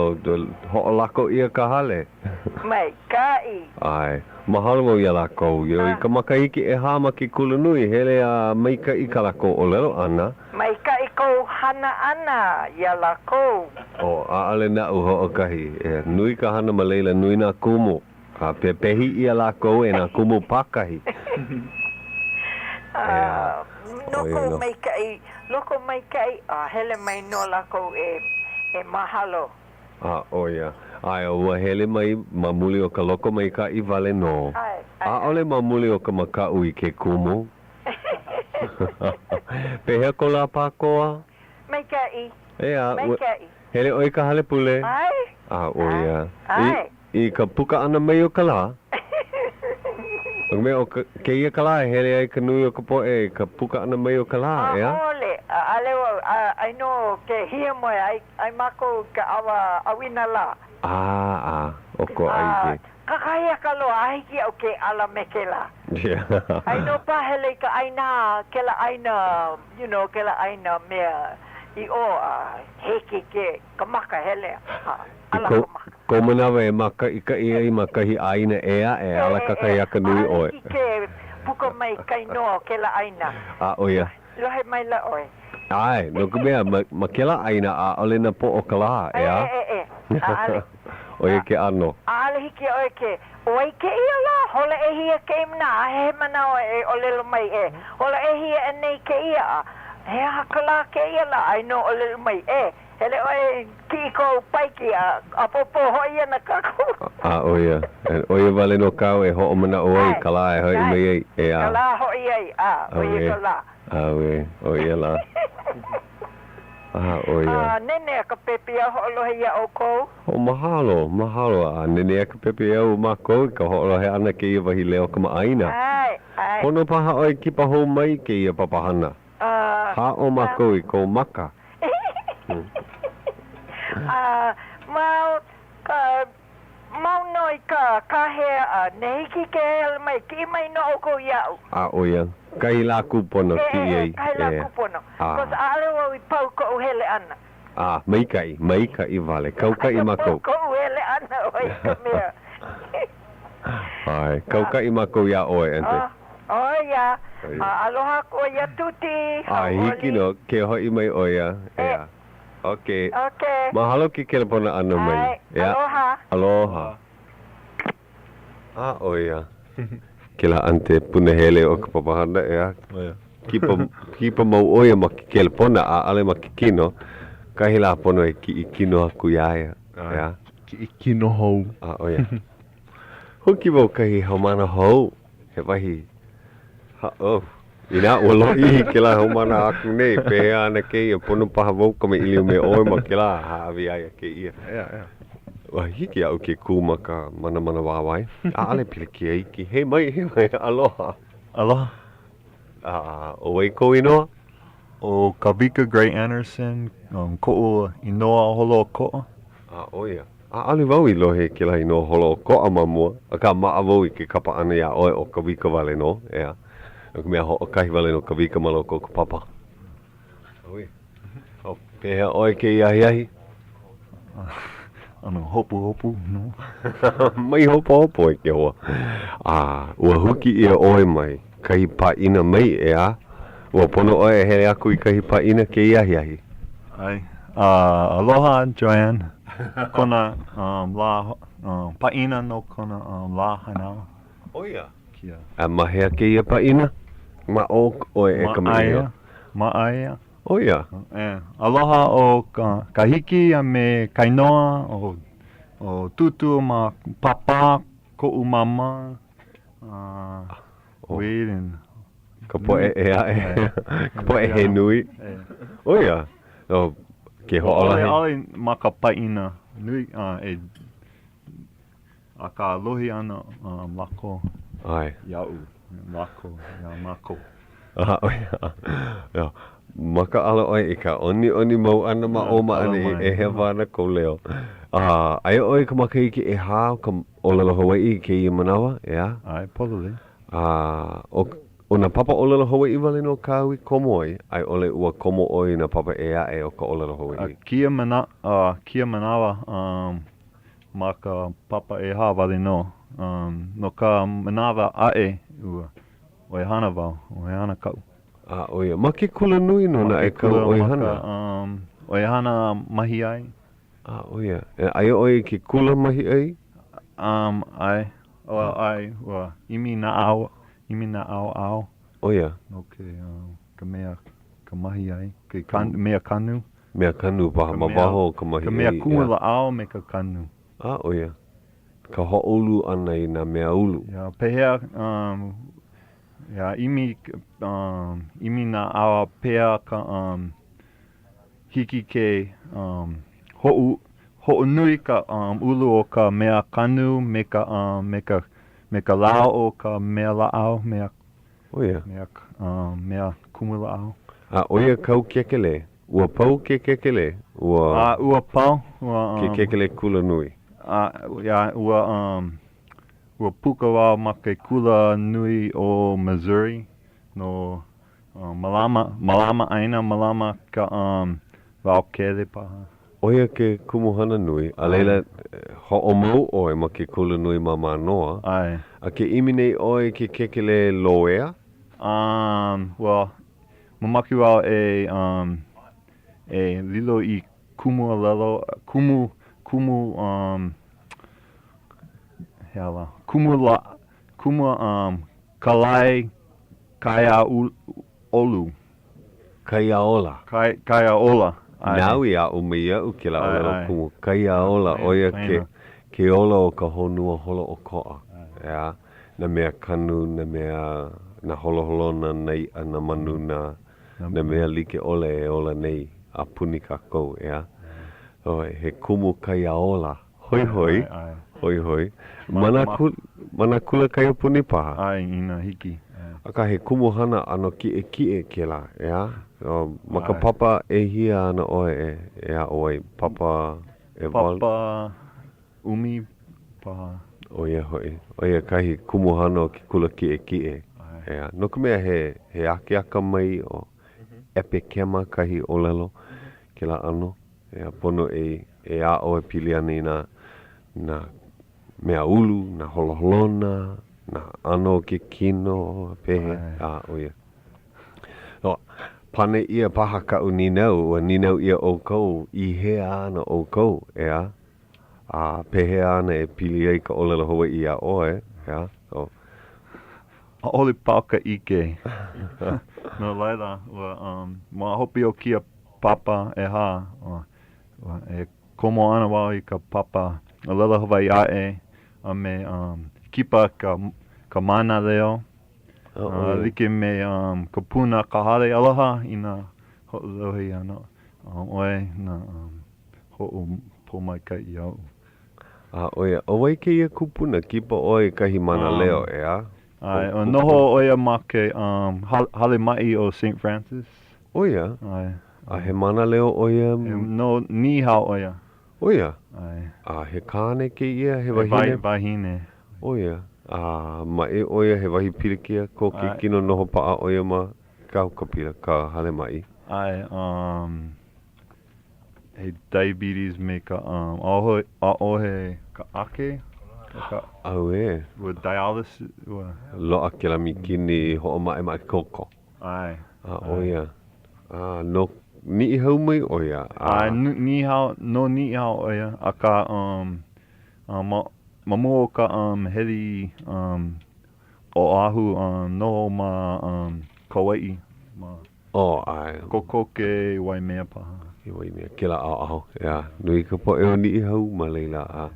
ho'olako ia ka hale. Mai, kai. Ai, mahalo mo ia lako. I ka makahiki e hama ki kulanui, hele a maika I ka lako o lelo ana. Mai ka I kou hana ana, ia lako. Ale na u ho'okahi. Nui ka hana ma leila, nui na kumu. Pepehi ia lako e na kumu pakahi. Loko mai kai, hele mai no lako e mahalo. Oia. Ai, ua hele mai mamuli o ka loko mai ka I vale no. Ole mamuli o ka makau I ke kumu. Pehea ko la pakoa? Mai kai. Mai kai. Hele oi ka hale pule? Ai. Oia. I ka puka ana mai o ka la? O ke ia ka la, hele ai ka nui o ka poe, ka puka ana mai o ka la, ea? Ole, alewa, ai no ke hia moe, ai mako ka awa awina la. Oko ai ke. Kakaya ka loa, ai ki au ke ala me ke la. Ai no pa hele ka aina, ke la aina, ke la aina mea, I o heke ke, ka maka hele. Ala ka maka. Ko manawa e maka I ka ia I makahi aina ea ala kakai aka nui oe. Ai ke puka mai kai noa ke la aina. Oia. Lohe mai la oe. Ai, no ka mea, ma ke la aina ole na po o ka la, ea? Ale. Oia ke ano. Ale hiki oe ke, oi ke ia la, hola e hia ke imna, he mana oe ole lo mai e. Hola e hia e nei ke ia, he haka la ke ia la, ai no ole lo mai e. Hele oe ki ko paiki a popo hoi ana kako. Oia. Oia vale no kau e ho'o mana oe ka la e hoi mai e a. Ka la hoi ei, oia ka la. Oia la. Oia. Nene ka pepe a ho'olohe ia o kou? Mahalo. Nene ka pepe au mako ka ho'olohe ana ke ia wahi leo ka maaina. Ai. Pono paha oe ki paho mai ke ia papahana. Ha o mako I ko maka. Mau noi ka hea nei ki ke mai ki mai no o ko iau. Oia. Kai la kupono ki ei. Kai la kupono. Kos ale o I pau ko hele ana. Mai kai vale. Kau kai mako. Ko hele ana oi ka mea. Ai, kau kai mako ia oe ente. Oia. Aloha ko ia tuti. Hiki no, ke hoi mai oia. Ea. Okay. Mahalo ki kelepona ano mai. Aloha. Aloha. Oia. Kila ante punahele o ka papahana ea. Kipa mau oia ma ki kelepona ale ma ki kino. Kahila pono e ki kino aku iaia. Ea. Ki kino hou. Oia. Hoki wau kahi haumana hou. He wahi. Ina olo I ke la haumana aku nei. Pehea ana ke ia pono paha wau ka me ilio me oe ma ke la haawi aia ke ia. Hiki au ke kuma ka mana wawai. Ale pili ki aiki. He mai. Aloha. O wei ko inoa? O Kavika Gray Anderson. Ko inoa holo o koa. Oia. Ale wau I lohe ke la inoa holo o koa mamua. A ka maa wau I ke kapa ana ia oe o Kavika wale no. Ea. Ka mea ho kahi wale no Kavika maloko ka papa. Oi. O pehea oe ke iahi. Ano hopu no. Mai hopo e ke hoa. Ua huki ia oe mai. Kahi paina mai ea. Ua pono oe hele aku I kahi paina ke iahi. Aloha Joanne. Kona la paina no kona la hanao. Oia. Mahea ke ia paina? Ma o oe e ka mea. Ma'aia. Oia. Aloha o kahiki a me kainoa o tutu ma papa ko umama. Waiting. Ka poe ka poe he nui. Oia. Ke ho'ola he. Ole ma ka paina nui a ka lohi ana lako. Iau. Lako. Mako. Oia. Maka ala oi I ka oni mau ana ma o ma ana e he wana ko leo. Ai oi ka maka iki e hao ka olelo Hawaiʻi ke I manawa, ea? Probably. O na papa olelo Hawaiʻi wale no kaui komo oi, ai ole ua komo oi na papa e a e o ka olelo Hawaiʻi. Kia manawa ma ka papa e ha wale no. No ka manawa ae ua. Oi hana wau, oi hana kau. Oia, ma ke kula nui no na e kau oi hana? Oi hana mahi ai. Oia, ai oi ke kula mahi ai? Ai, ua imi na au au. Oia. Okay, ka mea, ka mahi ai, mea kanu. Mea kanu, paha mawaho ka mahi ai. Ka mea kumula au me ka kanu. Oia. Ka ho'olu ana I na mea ulu. Pehea, imi na awa pea ka hiki ke ho'u nui ka ulu o ka mea kanu me ka lao o ka mea laau mea kumula au. Oia kau kekele. Ua pau ke kekele. Ua pau. Ke kekele kula nui. Ua puka wau ma ke kula nui o Missouri no malama aina malama ka wau kele paha. Oia ke kumuhana nui, a leila ho'omau oe ma ke kula nui ma manoa. A ke imi nei oe ke kekele loea? Well, mamaki wau e lilo I kumu alelo, kumu kalai kaya olu. Kaya ola. Kaya ola. Nau I a umia u ke la olelo kumu. Kaya ola oia ke ola o ka honua holo o koa. Ea, na mea kanu, na mea na holoholona nei ana manu na mea like ole e ola nei a puni kakou, ea. He kumu kaya ola. Hoi. Mana kula kaya puni paha. Ina hiki. Aka he kumuhana ano ki e ke la, ea? Maka papa e hia ana oe ea oe. Papa e wale. Papa umi paha. Oia hoi. Oia kahi kumuhana o ki kula ki e. Ea. No ka mea he aka mai o epe kema kahi olelo ke la ano. Ea pono e a oe pili ana I na mea ulu, na holoholona, Na ano ke kino pehe oia. No, pane ia paha ka o ninau ia o kou I he ana o kou, ea. Pehe ana e pili ai ka olelo Hawaiʻi a oe, ea. So, Oli pauka ike. No laila, ma hopi o kia papa e ha. E komo ana wau I ka papa a lela Hawaiʻi ae. A me kipa ka mana leo. Like me ka puna ka hale aloha ina hoʻolohi ana. Oe na hoʻo po mai ka I au. Oia, o wai ke ia kupuna kipa oi kahi mana leo, ea? Ai, o noho oia ma ke hale mai o St. Francis. Oia? Ai. A he mana leo oia? No, ni hao oia. Oia? Ai. He kāne ke ia, he wahine? Wahine. Oia. Ma e oia he wahi pilikia ko ke kino noho paa oia ma kau ka pila, ka hale mai. Ai, he diabetes me ka, ohe ka ake. Au e. Ua dialysis. Loa ke la mikini ho o mai koko. Ai. Oia. No, ni hau mai oia. Ni hao oia. A ka, ma mua ka heli o ahu no ma Kauai. Ai. Koko ke wai mea paha. Ke wai mea, ke la aho. Ia, nui ka po eo ni hau ma leila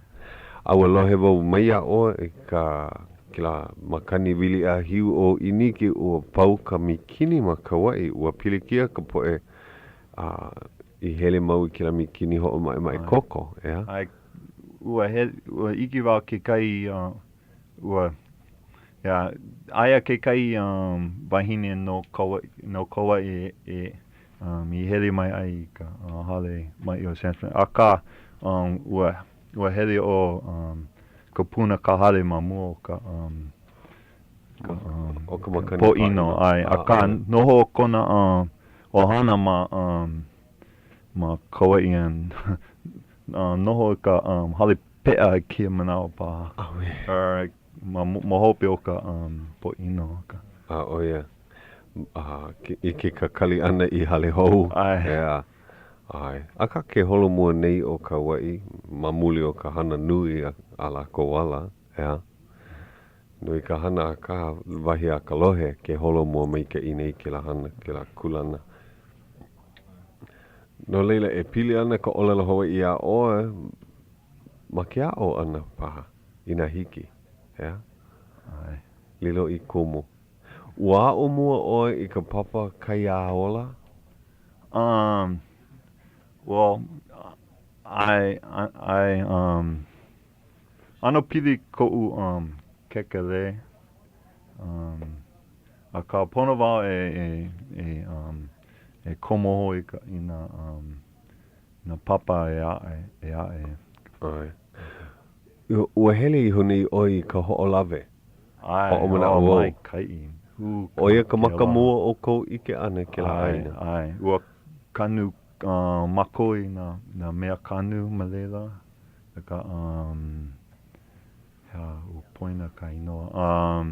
Aua lohe wau mai a o e ka ke la makani wili a hiu o iniki ua pau ka mikini ma Kauai ua pilikia ka po I hele mau I ke la mikini ho o mai koko, ea? Ai, ua iki wau ke kai aia ke kai wahine no Kauai I hele mai ai ka hale mai o San Francisco. A ka ua hele o ka puna ka hale ma mua ka po ino ai. A ka noho kona ohana ma Hawaiian noho ka hale pea kia manao pa. Ma hope o ka po ino ka. Oia. I ke kakali ana I hale hou. Ai. Aka ke holo mua nei o Kauai, mamuli o ka hana nui a la koala, ea. Nui ka hana a ka wahi a ka lohe ke holo mua mai ka inei ke la hana, ke la kulana. No leila e pili ana ka olelo Hawaiʻi a oe, ma ke a o ana paha, ina hiki, ea. Lilo I kumu. Ua o mua oe I ka papa kai a ola? Well, ano pili ko'u kekele. A ka pono wau e komoho na papa e ae. Ai. Ua hele I honi oi ka ho'olawe. Ai, mai kai. Oia ka makamua o kou ike ana ke la aina. Ai, ua kanu makoi na mea kanu malela. Ka u poina ka inoa.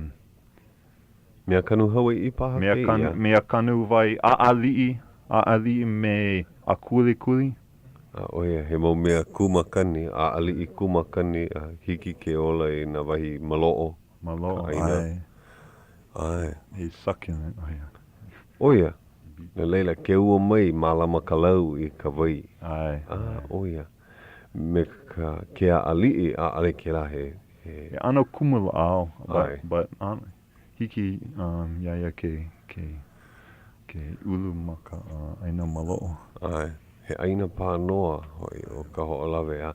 Mea kanu Hawaiʻi paha ke ia? Mea kanu vai aali'i me a kuli. Oia, he mau mea kumakani, aali'i kumakani, hiki ke ola I na wahi malo'o. Malo'o, ai. He's succulent, Oia. Na leila, ke ua mai, malama ka lau I ka wai. Ai. Oia. Me ka ke aali'i, aale ke la he. He ano kumula ao, but hiki iaia ke ulu ma ka aina malo'o. Ai. He aina pānoa hoi o ka ho'olawe.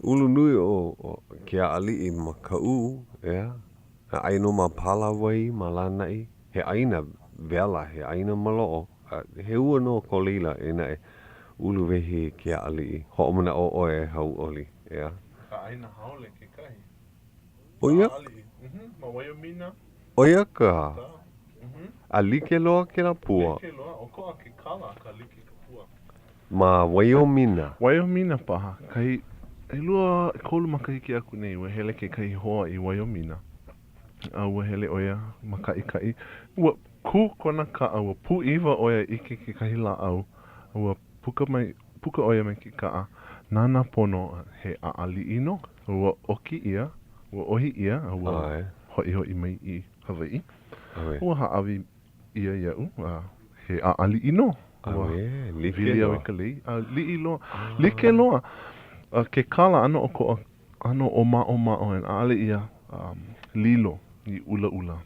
Ulu nui o ke aali'i ma ka ea. Aino ma pala wai, ma lanai. He aina vela, he aina malo'o. He ua no ko leila e na ulu wehi ke aali'i. Ho'omana o oe hauʻoli, ea. Ka aina haole ke kai. Oia? Ma waiomina. Oia ka. A like loa ke la pua. Like loa, o koa ke kala ka like ka pua. Ma waiomina. Waiomina paha. Kai, e lua kolu makahiki aku nei, we hele ke kai hoa I waiomina. Ua hele oia, makai. Ua ku kona ka ua pu iwa oia ike ke kahi la au. Ua puka oia me ki kaa. Nana pono he aali ino. Ua oki ia, ua ohi ia, ua hoi mai I Hawaiʻi. Ua haawi ia iau, he aali ino. Vili au ka lei. Li'i loa. Like loa. Ke kala ano o ko ano o mao en aale ia lilo I ula.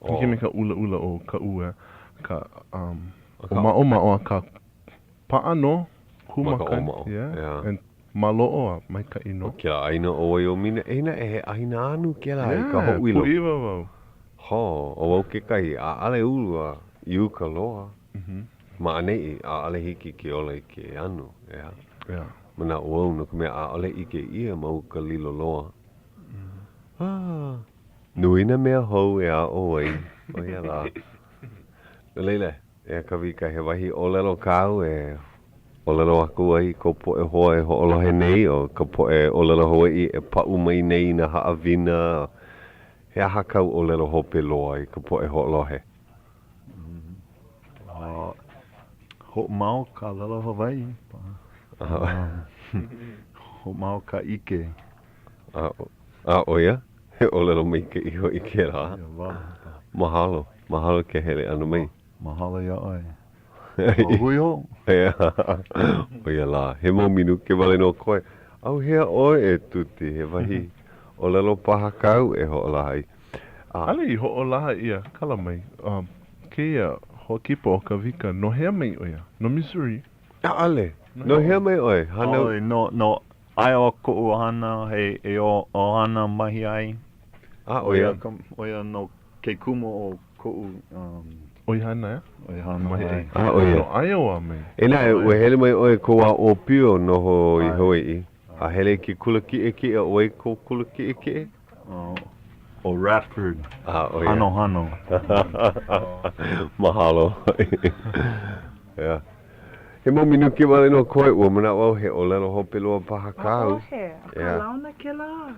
Hiki me ka ula o ka ua. Ka o mao a ka paano kumakan. And malo'o mai ka ino. Kia aina o wai o mina eina e he aina anu kia la I ka ho'uilo. Puiwa wau. Ho, o wau ke kai aale ulua iu ka loa. Ma anei aale hiki ke ola I ke anu. Mana o no ka mea aale I ke ia mau ka lilo loa. Nuina mea hou e a o wai. O ia la. Leile, e ka wika he wahi olelo kau e olelo aku ai ko po e hoa e ho'olohe nei o ka po e olelo Hawaiʻi e pa'u mai nei na haawina. He aha kau olelo hope loa I ka po e ho'olohe. Ho mau ka lelo Hawaiʻi. Ho mau ka ike. Oia? He olelo mai ke iho I ke rā. Mahalo ke hele anu mai. Mahalo ia oi. O hui ho. Oia la, he mau minu ke wale no koe. Au hea oe e tuti, he wahi. Olelo paha kau e ho'olahai. Ale I ho'olaha ia, kala mai. Keia hokipo o ka wika, no hea mai oia. No Missouri. Ale, no hea mai oe. Oi, no. Ai o ko ohana, he e o ohana mahi ai. Oia. Oia no ke kumo o ko Oihana ya? Oihana mahi ai. Oia. No Iowa mai. Ena e ue hele mai oe ko a o pio noho I Hawaiʻi. A hele ki kula ki e oe ko kula ki e? O Radford. Oia. Hano. Mahalo. Yeah. He mau minu ke wale no koe ua mana wau he olelo hope loa paha kau. Ka launa ke la.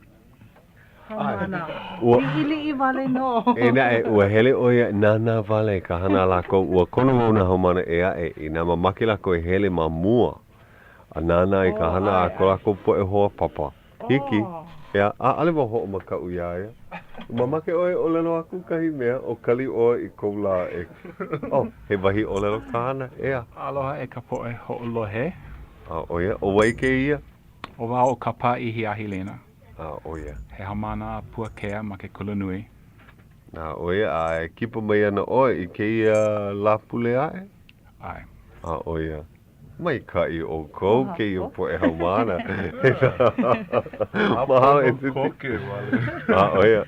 Hamana. Li'i wale no. Ena e ua hele oia nana wale ka hana lako ua kono mau na homana ea I nā mamaki lako e hele ma mua. A nana I ka hana a ko lako po e hoa papa. Hiki. Ea, ale wa ho'o maka uiaia. Mamake oe olelo aku kahi mea o kali oe I kou la e. He wahi olelo ka hana, ea. Aloha e ka po e ho'olohe. Oia, o wai ke ia? O wā o ka pā I hi ahilena. Oia. He hamana Puakea ma ke kulunui. Oia, e kipa mai ana oe I ke ia la pule ae? Ai. Oia. Mai kai o kou ke I o po e hamana. Mahalo e tuti. Oia.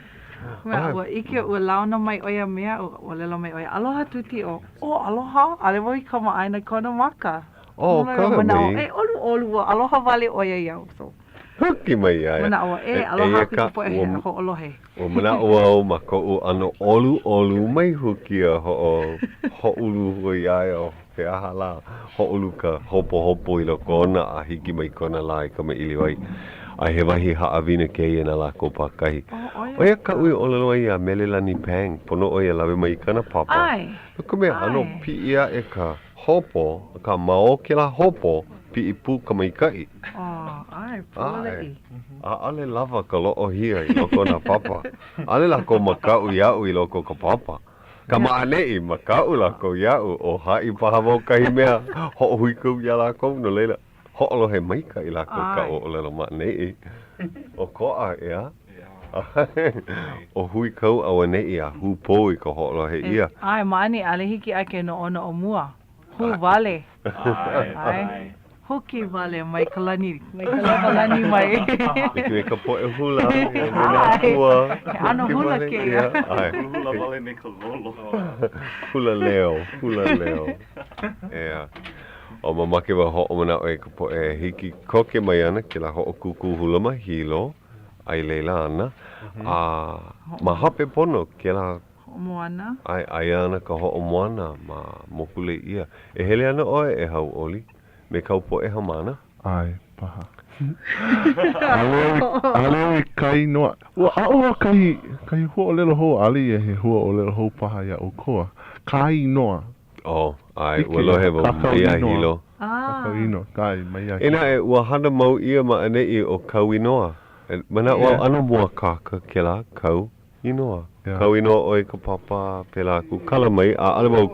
Mea ua ike ua launa mai oia mea ua lelo mai oia. Aloha tuti o. Aloha. Ale wai kama aina kona maka. Kala mai. Olu aloha wale oia iau. So. Hoki mai ia. Mana ua aloha ki po e ho'olohe. O mana ua au mako o ano olu mai hukia ho'ulu hui ai o he aha la. Ho'ulu ka hopo I loko ona a hiki mai kona la I ka me ili wai. Ai he wahi haawina ke ia na lako pakahi. Oia ka ui o lelo ia melelani pang. Pono oia lawe mai kana papa. Ai. Nuka mea ano pi ia e ka hopo, ka mao ke la hopo, pi I pu ka mai kai. Ai, pulei. Ale lava ka loo hia I loko na papa. Ale lako makau iau I loko ka papa. Ka maanei makau lako iau o hai paha mau kahi mea. Ho hui kau ia lako no leila. Ho'olo he maika I lako ka o lelo maanei. O koa ea. O hui kau awa nei a hupo I ka ho'olo he ia. Ai, maani ale hiki ake no ona o mua. Hu wale. Ai. Hoki wale mai kalani mai. Ike me ka poe hula. Ai. Ano hula ke ia. Hula wale me ka lolo. Hula leo. Ea. O mamake wa ho'o mana oe ka poe hiki koke mai ana ke la ho'o kuku hula ma hilo. Ai leila ana. Ma hape pono ke la moana. Ai ana ka ho'o moana ma mokule ia. E hele ana oe e Hauʻoli. Me kau po e hamana? Ai, paha. Ale kai noa. Ua aua kai hua o lelo hou ali e he hua o lelo hou paha ia o koa. Kai noa. Oh, ai, ua lohe mo ia hilo. Kakau ino, kai, mai ia. Ina e ua hana mau ia ma ane i o kau inoa. Mana ua ano mua kaka ke la kau inoa. Kau inoa oi ka papa pela ku kala mai a ale mau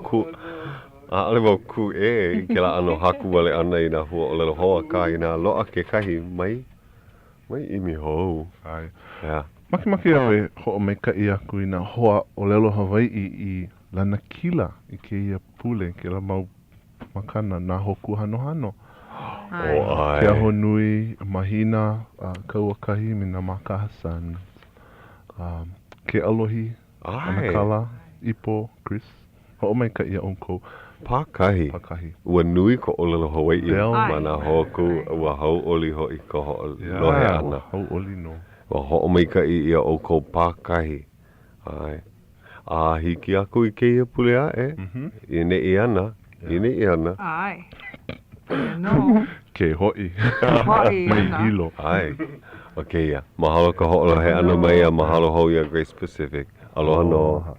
ku e ke la ano haku wale ana i na hua o lelo hoa ka i na loa ke kahi mai imi hou. Ai. Yeah. Maki au e ho me ka ia ku i na hoa o lelo Hawaiʻi i lana kila i ke ia pule ke la mau makana na hoku hano. Ai. Ke aho nui, mahina, kauakahi mina makahasan. Ke alohi, anakala, ipo, Chris. Ho mai ka ia onko. Pakahi. Ua nui ko o lelo Hawaiʻi. Mana hoku, ua hauʻoli ho i ko ho lohe ana. Hauʻoli no. Ua ho mai ka ia o ko pakahi. Ai. A hiki aku i keia pule a e. Ine i ana. Ai. No. Ke hoi. Mai hilo. Ai. Okay, mahalo ka hoʻolo he ana mai a mahalo hou ia Grace Pacific. Aloha no.